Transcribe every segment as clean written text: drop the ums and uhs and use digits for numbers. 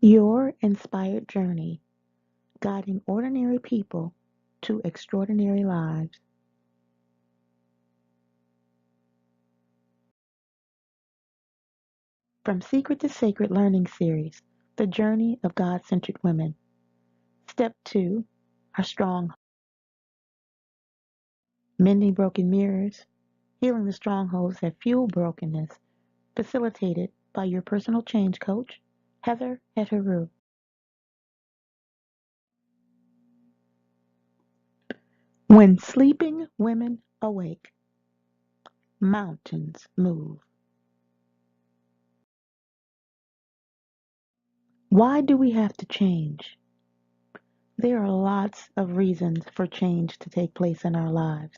Your inspired journey, guiding ordinary people to extraordinary lives. From Secret to Sacred Learning Series, The Journey of God Centered Women. Step 2, Our Strong. Mending Broken Mirrors, Healing the Strongholds that Fuel Brokenness, facilitated by your personal change coach, Hetheru. When sleeping women awake, mountains move. Why do we have to change? There are lots of reasons for change to take place in our lives.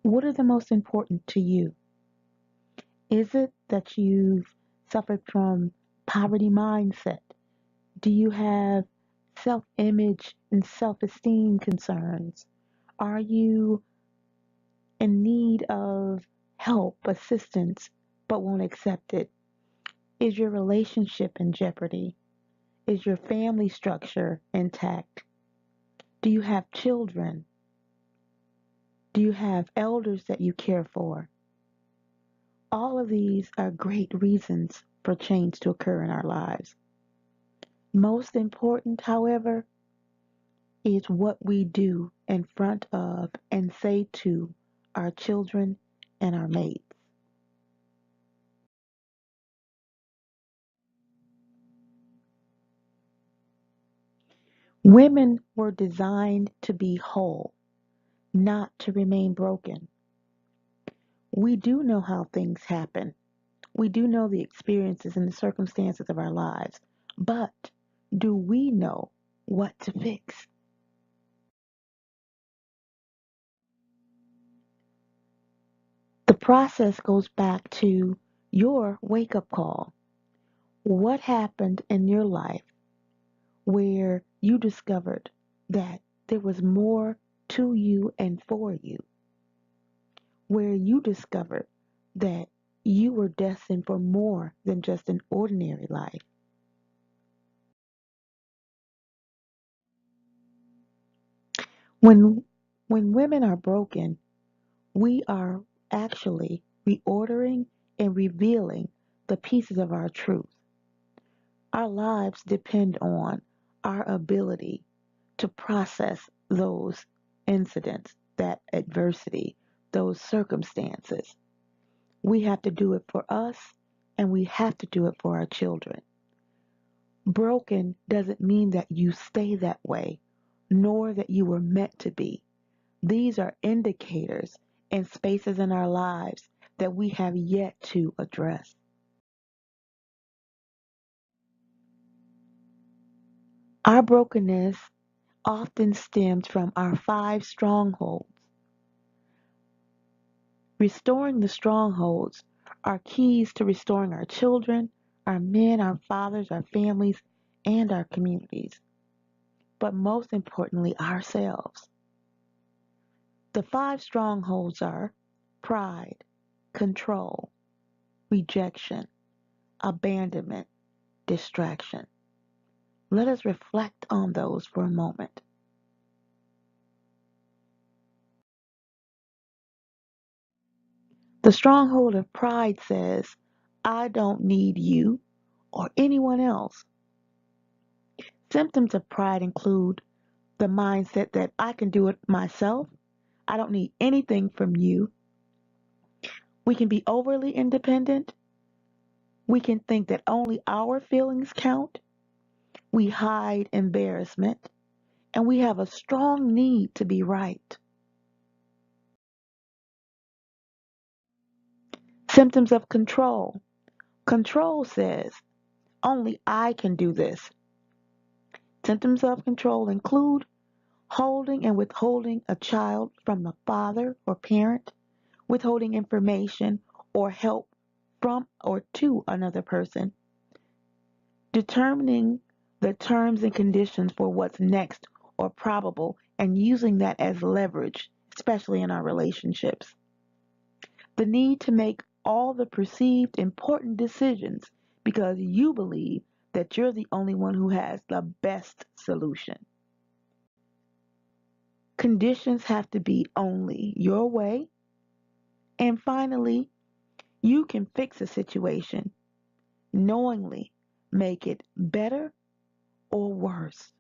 What are the most important to you? Is it that you've suffered from poverty mindset? Do you have self-image and self-esteem concerns? Are you in need of help, assistance, but won't accept it? Is your relationship in jeopardy? Is your family structure intact? Do you have children? Do you have elders that you care for? All of these are great reasons for change to occur in our lives. Most important, however, is what we do in front of and say to our children and our mates. Women were designed to be whole, not to remain broken. We do know how things happen. We do know the experiences and the circumstances of our lives. But do we know what to fix? The process goes back to your wake up call. What happened in your life where you discovered that there was more to you and for you? Where you discovered that you were destined for more than just an ordinary life? When when women are broken, we are actually reordering and revealing the pieces of our truth. Our lives depend on our ability to process those incidents, that adversity, those circumstances. We have to do it for us and we have to do it for our children. Broken doesn't mean that you stay that way, nor that you were meant to be. These are indicators and spaces in our lives that we have yet to address. Our brokenness often stems from our 5 strongholds. Restoring the strongholds are keys to restoring our children, our men, our fathers, our families, and our communities. But most importantly, ourselves. The 5 strongholds are pride, control, rejection, abandonment, distraction. Let us reflect on those for a moment. The stronghold of pride says, I don't need you or anyone else. Symptoms of pride include the mindset that I can do it myself. I don't need anything from you. We can be overly independent. We can think that only our feelings count. We hide embarrassment. And we have a strong need to be right. Symptoms of control. Control says, only I can do this. Symptoms of control include holding and withholding a child from the father or parent, withholding information or help from or to another person, determining the terms and conditions for what's next or probable, and using that as leverage, especially in our relationships. The need to make all the perceived important decisions because you believe that you're the only one who has the best solution. Conditions have to be only your way. And finally, you can fix a situation, knowingly make it better or worse.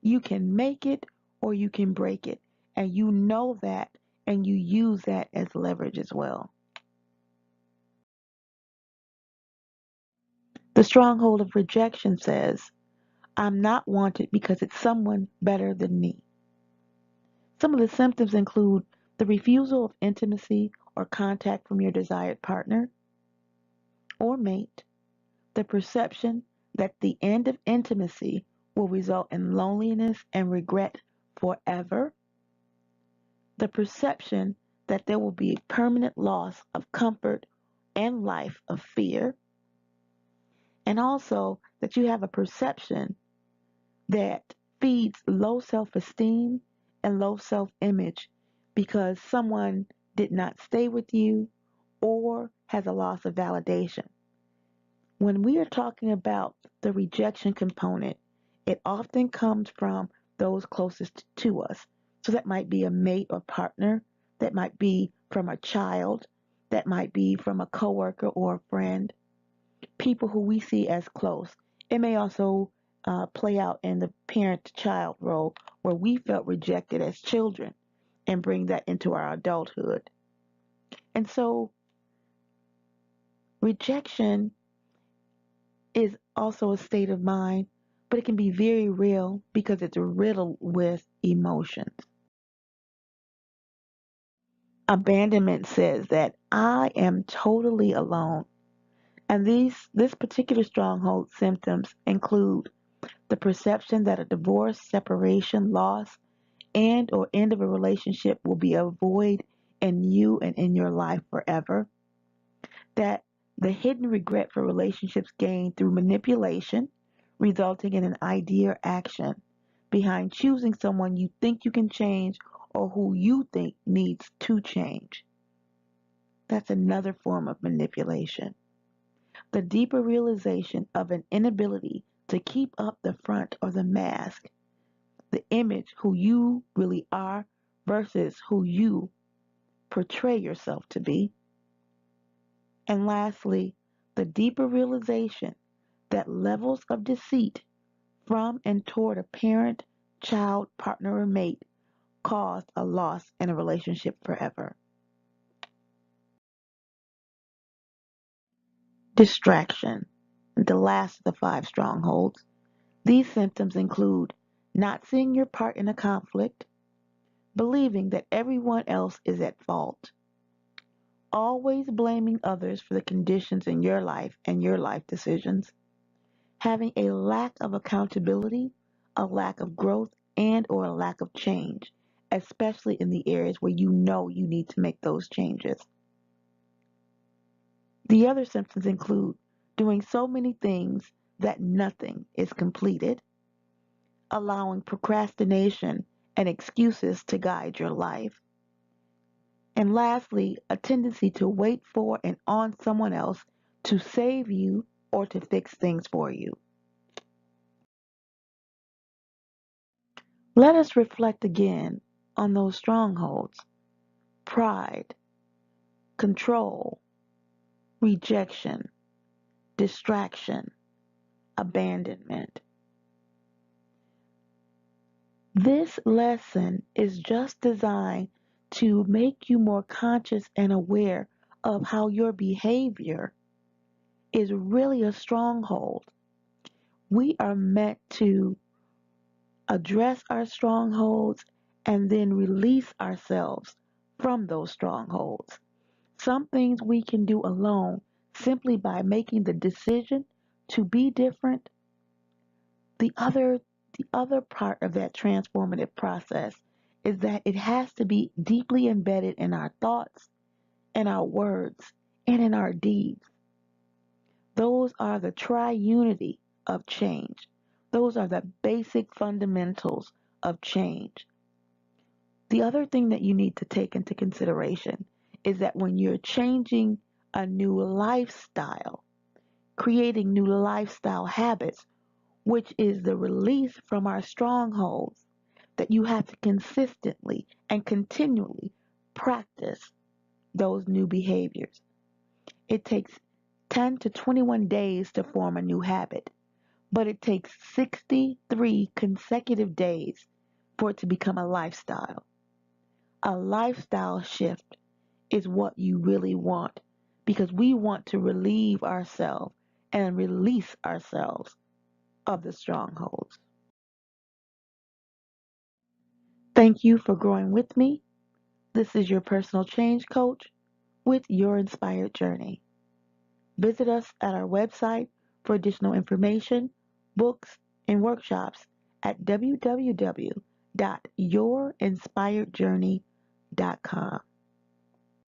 You can make it or you can break it. And you know that and you use that as leverage as well. The stronghold of rejection says, I'm not wanted because it's someone better than me. Some of the symptoms include the refusal of intimacy or contact from your desired partner or mate, the perception that the end of intimacy will result in loneliness and regret forever, the perception that there will be a permanent loss of comfort and life of fear, and also that you have a perception that feeds low self esteem and low self image because someone did not stay with you or has a loss of validation. When we are talking about the rejection component, it often comes from those closest to us. So that might be a mate or partner, that might be from a child, that might be from a coworker or a friend, people who we see as close. It may also play out in the parent-child role where we felt rejected as children and bring that into our adulthood. And so rejection is also a state of mind, but it can be very real because it's riddled with emotions. Abandonment says that I am totally alone. And this particular stronghold symptoms include the perception that a divorce, separation, loss, and or end of a relationship will be a void in you and in your life forever. That the hidden regret for relationships gained through manipulation, resulting in an idea or action behind choosing someone you think you can change or who you think needs to change. That's another form of manipulation. The deeper realization of an inability to keep up the front or the mask, the image who you really are versus who you portray yourself to be. And lastly, the deeper realization that levels of deceit from and toward a parent, child, partner, or mate caused a loss in a relationship forever. Distraction, the last of the five strongholds. These symptoms include not seeing your part in a conflict, believing that everyone else is at fault, always blaming others for the conditions in your life and your life decisions, having a lack of accountability, a lack of growth, and or a lack of change, especially in the areas where you know you need to make those changes. The other symptoms include doing so many things that nothing is completed, allowing procrastination and excuses to guide your life, and lastly, a tendency to wait for and on someone else to save you or to fix things for you. Let us reflect again on those strongholds: pride, control, rejection, distraction, abandonment. This lesson is just designed to make you more conscious and aware of how your behavior is really a stronghold. We are meant to address our strongholds and then release ourselves from those strongholds. Some things we can do alone simply by making the decision to be different. The other part of that transformative process is that it has to be deeply embedded in our thoughts, in our words, and in our deeds. Those are the triunity of change. Those are the basic fundamentals of change. The other thing that you need to take into consideration is that when you're changing a new lifestyle, creating new lifestyle habits, which is the release from our strongholds that you have to consistently and continually practice those new behaviors. It takes 10 to 21 days to form a new habit, but it takes 63 consecutive days for it to become a lifestyle. A lifestyle shift is what you really want because we want to relieve ourselves and release ourselves of the strongholds. Thank you for growing with me. This is your personal change coach with your inspired journey. Visit us at our website for additional information, books, and workshops at www.yourinspiredjourney.com.